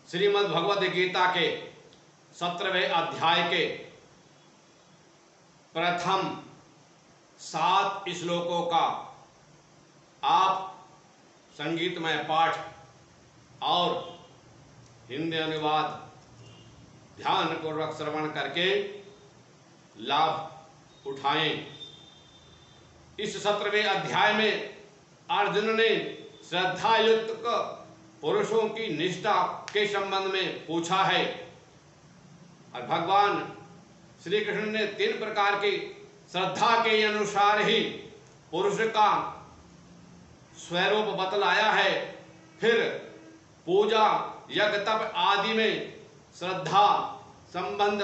श्रीमद् भगवद गीता के 17वें अध्याय के प्रथम 7 श्लोकों का आप संगीतमय पाठ और हिंदी अनुवाद ध्यान पूर्वक श्रवण करके लाभ उठाएं। इस 17वें अध्याय में अर्जुन ने श्रद्धायुक्त पुरुषों की निष्ठा के संबंध में पूछा है और भगवान श्री कृष्ण ने 3 प्रकार की श्रद्धा के अनुसार ही पुरुष का स्वरूप बतलाया है। फिर पूजा यज्ञ तप आदि में श्रद्धा संबंध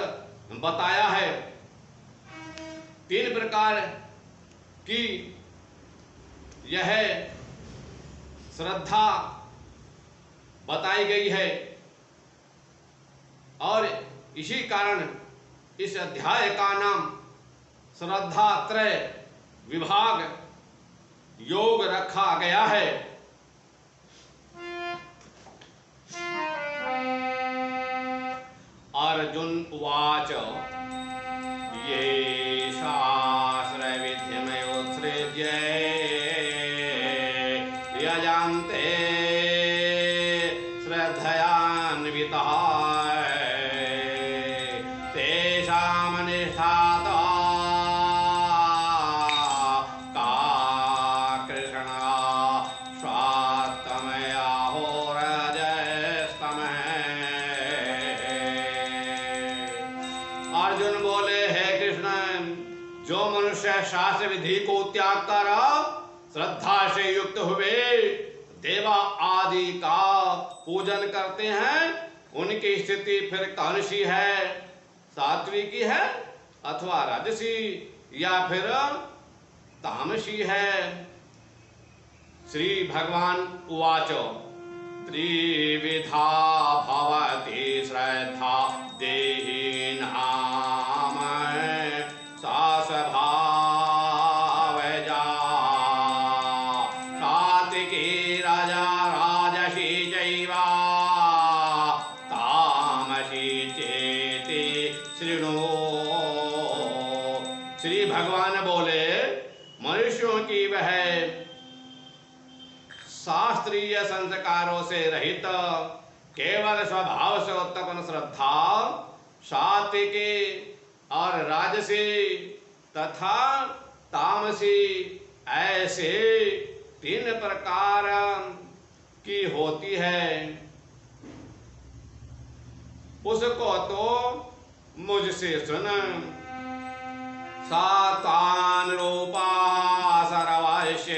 बताया है। 3 प्रकार की यह श्रद्धा बताई गई है और इसी कारण इस अध्याय का नाम श्रद्धा त्रय विभाग योग रखा गया है। अर्जुन उवाच ये शास्त्र विधिमयोत्सृज्य यजन्ते श्रद्धयान्विताः तेषां निष्ठा का कृष्ण स्वात्तमया होरजस्तमः। अर्जुन बोले, हे कृष्ण, जो मनुष्य शास्त्र विधि को त्याग कर श्रद्धा से युक्त हुए देवा आदि का पूजन करते हैं, उनकी स्थिति फिर कौन सी है? सात्विकी है अथवा राजसी या फिर तामसी है? श्री भगवान उवाच त्रिविधा भवति श्रद्धा देहिनां सा स्वभावजा सात्विकी राजसी चैव तामसी चेति शृणु। श्री भगवान बोले, मनुष्यों की वह शास्त्रीय संस्कारों से रहित केवल स्वभाव से उत्पन्न श्रद्धा सात्विकी और राजसी तथा तामसी ऐसे 3 प्रकार की होती है, उसको तो मुझसे सुन। सातान रूपा सर्वस्य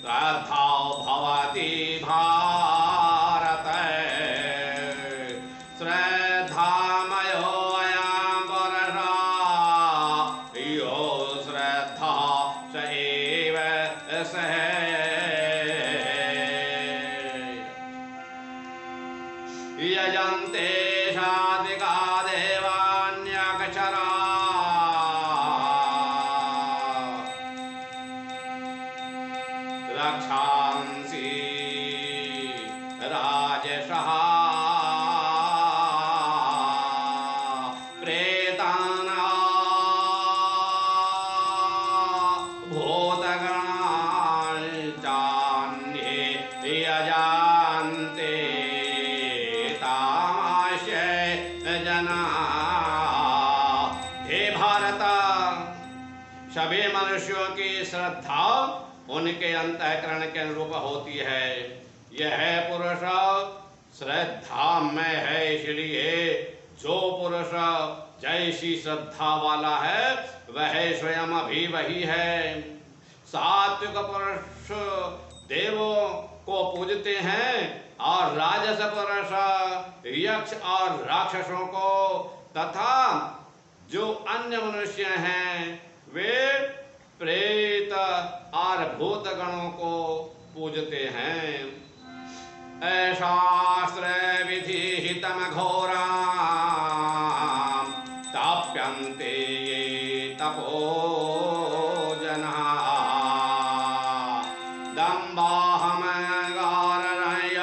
श्रद्धा भवति भारत श्रद्धामयो अयं पुरुषः यो श्रद्धा स एव सः। यजन्ते सात्विका देवान्यक्षरा रक्षांसि राजसः प्रेतानां भूतगणान् चान्ये यजन्ते तामस्य जनाः। हे भारत, सभी मनुष्यों की श्रद्धा उनके अंतःकरण के अनुरूप होती है। यह पुरुष श्रद्धा में है, इसलिए जो पुरुष जैसी श्रद्धा वाला है वह स्वयं भी वही है। सात्विक पुरुष देवों को पूजते हैं और राजस पुरुष यक्ष और राक्षसों को तथा जो अन्य मनुष्य हैं वे प्रेत और भूत गणों को पूजते हैं। शास्त्र विधि हितम घोरा ताप्यन्ते ये तपो जना दम्बाहम गारय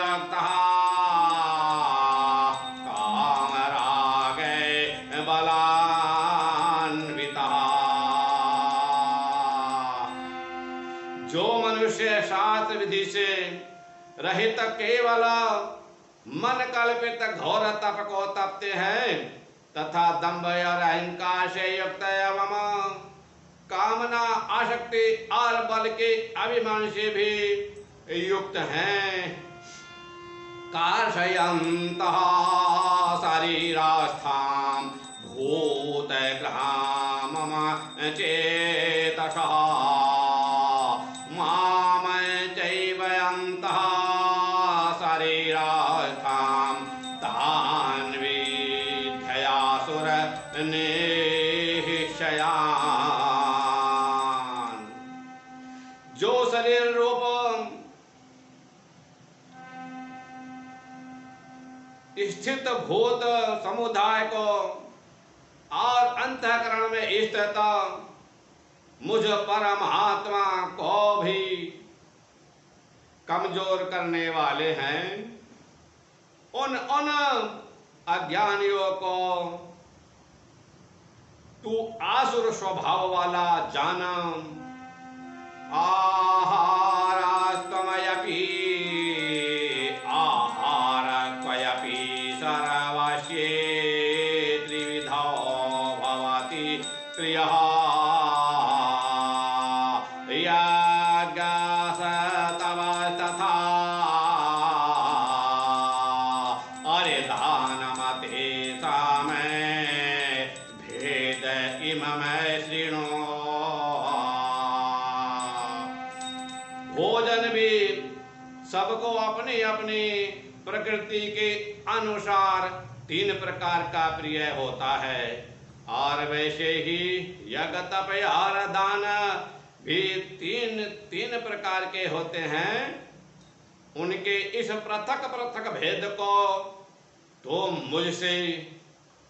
रहित केवल मन कल्पित घोर तप को तपते हैं, तथा दंभ और अहंकार से युक्त एवं कामना आसक्ति और बल के अभिमान से भी युक्त हैं। कार्षयन्तः शरीरास्थां भूतग्रहां मम चेतसः मां चैव यन्तः शरीरास्थां तान् विद्यासुरनिश्चयान्। जो शरीर रूप स्थित भूत समुदाय को और अंतःकरण में स्थित मुझ परमात्मा को भी कमजोर करने वाले हैं, उन अज्ञानियों को तू आसुर स्वभाव वाला जाना। आहारात्मयपि सर्वस्ये त्रिविधो भवति क्रियः यज्ञस्तपस्तथा अरे दानमते सामे भेद इमं शृणु। भोजन भी सबको अपनी अपनी प्रकृति के अनुसार 3 प्रकार का प्रिय होता है, और वैसे ही यज्ञ तप और दान भी तीन प्रकार के होते हैं। उनके इस पृथक पृथक भेद को तो मुझसे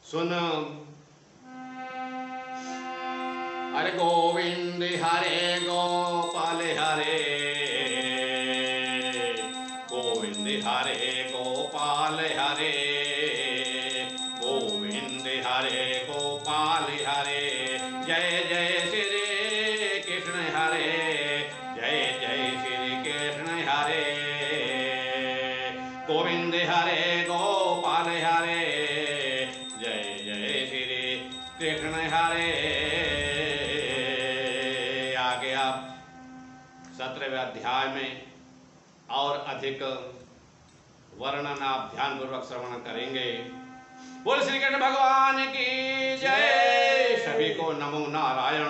सुन। हरे गोविंद हरे गोपाल हरे गोविंद हरे गोपाल हरे गोविंद हरे गोपाल हरे। जय जय श्री कृष्ण हरे जय जय श्री कृष्ण हरे। गोविंद हरे गोपाल हरे जय जय श्री कृष्ण हरे। आगे आप 17वें अध्याय में और अधिक वर्णन आप ध्यान पूर्वक श्रवण करेंगे। बोल श्री कृष्ण भगवान की जय। सभी को नमो नारायण।